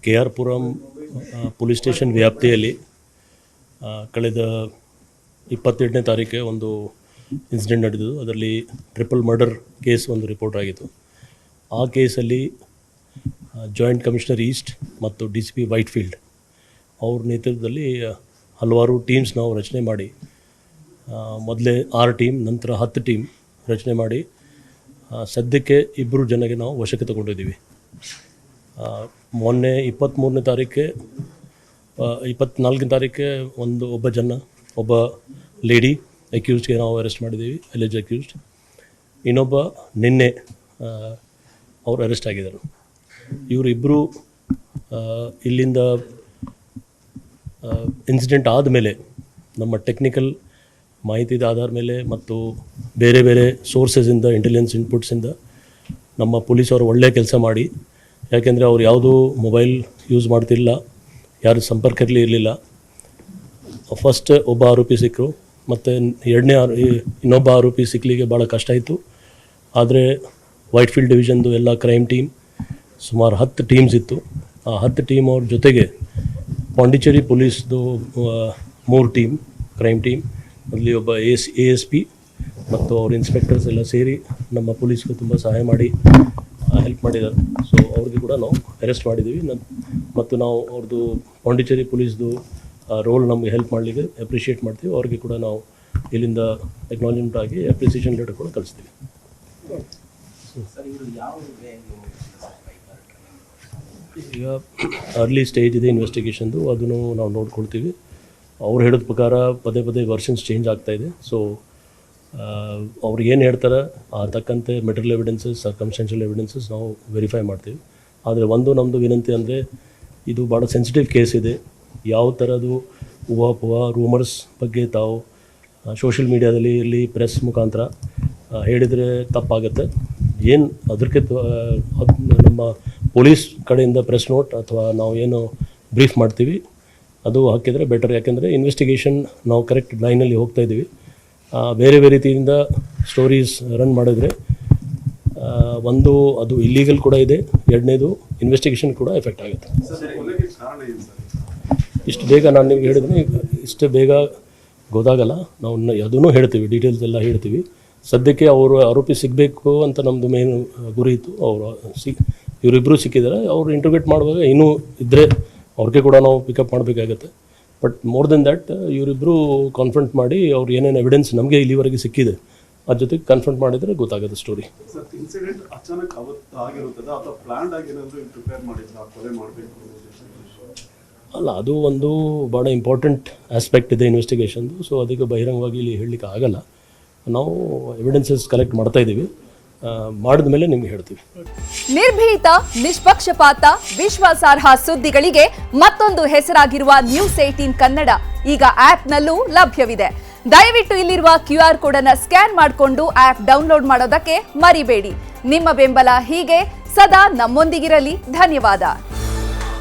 KR Puram police station ವ್ಯಾಪ್ತಿಯಲ್ಲಿ ಕಳೆದ 22ನೇ ತಾರೀಕೆ ಒಂದು ಇನ್ಸಿಡೆಂಟ್ ನಡೆದಿದ್ದು. ಅದರಲ್ಲಿ ಟ್ರಿಪಲ್ ಮರ್ಡರ್ ಕೇಸ್ ಒಂದು ರಿಪೋರ್ಟ್ ಆಗಿತ್ತು. ಆ ಕೇಸಲ್ಲಿ ಜಾಯಿಂಟ್ ಕಮಿಷನರ್ ಈಸ್ಟ್ ಮತ್ತು DCP ವೈಟ್ಫೀಲ್ಡ್ ಅವ್ರ ನೇತೃತ್ವದಲ್ಲಿ ಹಲವಾರು ಟೀಮ್ಸ್ ನಾವು ರಚನೆ ಮಾಡಿ, ಮೊದಲೇ 6 ಟೀಮ್, ನಂತರ 10 ಟೀಮ್ ರಚನೆ ಮಾಡಿ ಸದ್ಯಕ್ಕೆ 2 ಜನಗೆ ನಾವು ವಶಕ್ಕೆ ತಗೊಂಡಿದ್ದೀವಿ. ಮೊನ್ನೆ 24ನೇ ತಾರೀಕೆ 24ನೇ ತಾರೀಕೆ ಒಬ್ಬ ಲೇಡಿ ಅಕ್ಯೂಸ್ಡ್ಗೆ ನಾವು ಅರೆಸ್ಟ್ ಮಾಡಿದ್ದೀವಿ, ಅಲೆಜ್ ಅಕ್ಯೂಸ್ಡ್. ಇನ್ನೊಬ್ಬ ನಿನ್ನೆ ಅವರು ಅರೆಸ್ಟ್ ಆಗಿದ್ದರು. ಇವರಿಬ್ಬರು ಇಲ್ಲಿಂದ ಇನ್ಸಿಡೆಂಟ್ ಆದಮೇಲೆ ನಮ್ಮ ಟೆಕ್ನಿಕಲ್ ಮಾಹಿತಿದ ಆಧಾರ ಮೇಲೆ ಮತ್ತು ಬೇರೆ ಬೇರೆ ಸೋರ್ಸಸ್ಸಿಂದ, ಇಂಟೆಲಿಜೆನ್ಸ್ ಇನ್ಪುಟ್ಸಿಂದ ನಮ್ಮ ಪೊಲೀಸವರು ಒಳ್ಳೆಯ ಕೆಲಸ ಮಾಡಿ, ಯಾಕೆಂದರೆ ಅವ್ರು ಯಾವುದೂ ಮೊಬೈಲ್ ಯೂಸ್ ಮಾಡ್ತಿಲ್ಲ, ಯಾರು ಸಂಪರ್ಕದಲ್ಲಿ ಇರಲಿಲ್ಲ. ಫಸ್ಟ್ ಒಬ್ಬ ಆರೋಪಿ ಸಿಕ್ಕರು, ಮತ್ತು ಇನ್ನೊಬ್ಬ ಆರೋಪಿ ಸಿಕ್ಕಲಿಕ್ಕೆ ಭಾಳ ಕಷ್ಟ ಆಯಿತು. ಆದರೆ ವೈಟ್ಫೀಲ್ಡ್ ಡಿವಿಷನ್ದು ಎಲ್ಲ ಕ್ರೈಮ್ ಟೀಮ್ ಸುಮಾರು 10 ಟೀಮ್ಸ್ ಇತ್ತು. ಆ 10 ಟೀಮ್ ಅವ್ರ ಜೊತೆಗೆ ಪಾಂಡಿಚೇರಿ ಪೊಲೀಸ್ದು 3 ಟೀಮ್, ಕ್ರೈಮ್ ಟೀಮ್, ಅಲ್ಲಿ ಒಬ್ಬ ASP ಮತ್ತು ಅವ್ರ ಇನ್ಸ್ಪೆಕ್ಟರ್ಸ್ ಎಲ್ಲ ಸೇರಿ ನಮ್ಮ ಪೊಲೀಸ್ಗೆ ತುಂಬ ಸಹಾಯ ಮಾಡಿ ಹೆಲ್ಪ್ ಮಾಡಿದ್ದಾರೆ. ಸೊ ಅವ್ರಿಗೆ ಕೂಡ ನಾವು ಅರೆಸ್ಟ್ ಮಾಡಿದ್ದೀವಿ. ಮತ್ತು ನಾವು ಅವ್ರದ್ದು ಪಾಂಡಿಚೇರಿ ಪೊಲೀಸ್ದು ರೋಲ್ ನಮಗೆ ಹೆಲ್ಪ್ ಮಾಡಲಿಕ್ಕೆ ಅಪ್ರಿಷಿಯೇಟ್ ಮಾಡ್ತೀವಿ. ಅವ್ರಿಗೆ ಕೂಡ ನಾವು ಇಲ್ಲಿಂದ ಎಕ್ನಾಲಜ್ಮೆಂಟ್ ಆಗಿ ಅಪ್ರಿಸಿಯೇಷನ್ ಲೆಟರ್ ಕೂಡ ಕಳಿಸ್ತೀವಿ. ಈಗ ಅರ್ಲಿ ಸ್ಟೇಜ್ ಇದೆ ಇನ್ವೆಸ್ಟಿಗೇಷನ್ದು, ಅದನ್ನು ನಾವು ನೋಡ್ಕೊಳ್ತೀವಿ. ಅವ್ರು ಹೇಳಿದ ಪ್ರಕಾರ ಪದೇ ವರ್ಷನ್ಸ್ ಚೇಂಜ್ ಆಗ್ತಾಯಿದೆ. ಸೊ ಅವ್ರಿಗೆ ಏನು ಹೇಳ್ತಾರೆ ಆ ತಕ್ಕಂತೆ ಮೆಟೀರಿಯಲ್ ಎವಿಡೆನ್ಸಸ್, ಸರ್ಕಮ್ಸ್ಟೆನ್ಷಿಯಲ್ ಎವಿಡೆನ್ಸಸ್ ನಾವು ವೆರಿಫೈ ಮಾಡ್ತೀವಿ. ಆದರೆ ನಮ್ಮದು ವಿನಂತಿ ಅಂದರೆ, ಇದು ಭಾಳ ಸೆನ್ಸಿಟಿವ್ ಕೇಸ್ ಇದೆ. ಯಾವ ಥರದ್ದು ಊಹಾಪೋಹ, ರೂಮರ್ಸ್ ಬಗ್ಗೆ ತಾವು ಸೋಷಿಯಲ್ ಮೀಡಿಯಾದಲ್ಲಿ ಇಲ್ಲಿ ಪ್ರೆಸ್ ಮುಖಾಂತರ ಹೇಳಿದರೆ ತಪ್ಪಾಗುತ್ತೆ. ಏನು ಅದಕ್ಕೆ ನಮ್ಮ ಪೊಲೀಸ್ ಕಡೆಯಿಂದ ಪ್ರೆಸ್ ನೋಟ್ ಅಥವಾ ನಾವು ಏನು ಬ್ರೀಫ್ ಮಾಡ್ತೀವಿ ಅದು ಹಾಕಿದರೆ ಬೆಟರ್. ಯಾಕೆಂದರೆ ಇನ್ವೆಸ್ಟಿಗೇಷನ್ ನಾವು ಕರೆಕ್ಟ್ ಲೈನಲ್ಲಿ ಹೋಗ್ತಾಯಿದ್ದೀವಿ. ಬೇರೆ ರೀತಿಯಿಂದ ಸ್ಟೋರೀಸ್ ರನ್ ಮಾಡಿದ್ರೆ ಅದು ಇಲ್ಲೀಗಲ್ ಕೂಡ ಇದೆ, ಎರಡನೇದು ಇನ್ವೆಸ್ಟಿಗೇಷನ್ ಕೂಡ ಎಫೆಕ್ಟ್ ಆಗುತ್ತೆ. ಇಷ್ಟು ಬೇಗ ನಾನು ನಿಮ್ಗೆ ಹೇಳಿದ್ರೆ ಇಷ್ಟು ಬೇಗ ಗೊತ್ತಾಗಲ್ಲ. ನಾವು ಅದನ್ನು ಹೇಳ್ತೀವಿ, ಡೀಟೇಲ್ಸ್ ಎಲ್ಲ ಹೇಳ್ತೀವಿ. ಸದ್ಯಕ್ಕೆ ಅವರು ಆರೋಪಿ ಸಿಗಬೇಕು ಅಂತ ನಮ್ಮದು ಮೇನ್ ಗುರಿ ಇತ್ತು. ಇವರಿಬ್ಬರು ಸಿಕ್ಕಿದ್ದಾರೆ. ಅವರು ಇಂಟ್ರೋಗೇಟ್ ಮಾಡುವಾಗ ಇನ್ನೂ ಇದ್ದರೆ ಅವ್ರಿಗೆ ಕೂಡ ನಾವು ಪಿಕಪ್ ಮಾಡಬೇಕಾಗತ್ತೆ. ಬಟ್ ಮೋರ್ ದೆನ್ ದ್ಯಾಟ್ ಇವರಿಬ್ಬರು ಕಾನ್ಫ್ರಂಟ್ ಮಾಡಿ ಅವ್ರು ಏನೇನು ಎವಿಡೆನ್ಸ್ ನಮಗೆ ಇಲ್ಲಿವರೆಗೆ ಸಿಕ್ಕಿದೆ ಅದ್ರ ಜೊತೆಗೆ ಕನ್ಫ್ರಂಟ್ ಮಾಡಿದರೆ ಗೊತ್ತಾಗುತ್ತೆ ಸ್ಟೋರಿ. ಅಲ್ಲ, ಅದು ಒಂದು ಭಾಳ ಇಂಪಾರ್ಟೆಂಟ್ ಆಸ್ಪೆಕ್ಟ್ ಇದೆ ಇನ್ವೆಸ್ಟಿಗೇಷನ್ದು. ಸೊ ಅದಕ್ಕೆ ಬಹಿರಂಗವಾಗಿ ಇಲ್ಲಿ ಹೇಳಲಿಕ್ಕೆ ಆಗಲ್ಲ. ನಾವು ಎವಿಡೆನ್ಸಸ್ ಕಲೆಕ್ಟ್ ಮಾಡ್ತಾ ಇದ್ದೀವಿ, ಮಾಡಿದ ಮೇಲೆ ನಿಮ್ಗೆ ಹೇಳ್ತೀವಿ. ನಿರ್ಭೀತ, ನಿಷ್ಪಕ್ಷಪಾತ, ವಿಶ್ವಾಸಾರ್ಹ ಸುದ್ದಿಗಳಿಗೆ ಮತ್ತೊಂದು ಹೆಸರಾಗಿರುವ News18 ಕನ್ನಡ ಈಗ ಆಪ್ನಲ್ಲೂ ಲಭ್ಯವಿದೆ. ದಯವಿಟ್ಟು ಇಲ್ಲಿರುವ QR ಕೋಡ್ ಅನ್ನು ಸ್ಕ್ಯಾನ್ ಮಾಡಿಕೊಂಡು ಆಪ್ ಡೌನ್ಲೋಡ್ ಮಾಡೋದಕ್ಕೆ ಮರಿಬೇಡಿ. ನಿಮ್ಮ ಬೆಂಬಲ ಹೀಗೆ ಸದಾ ನಮ್ಮೊಂದಿಗಿರಲಿ. ಧನ್ಯವಾದ.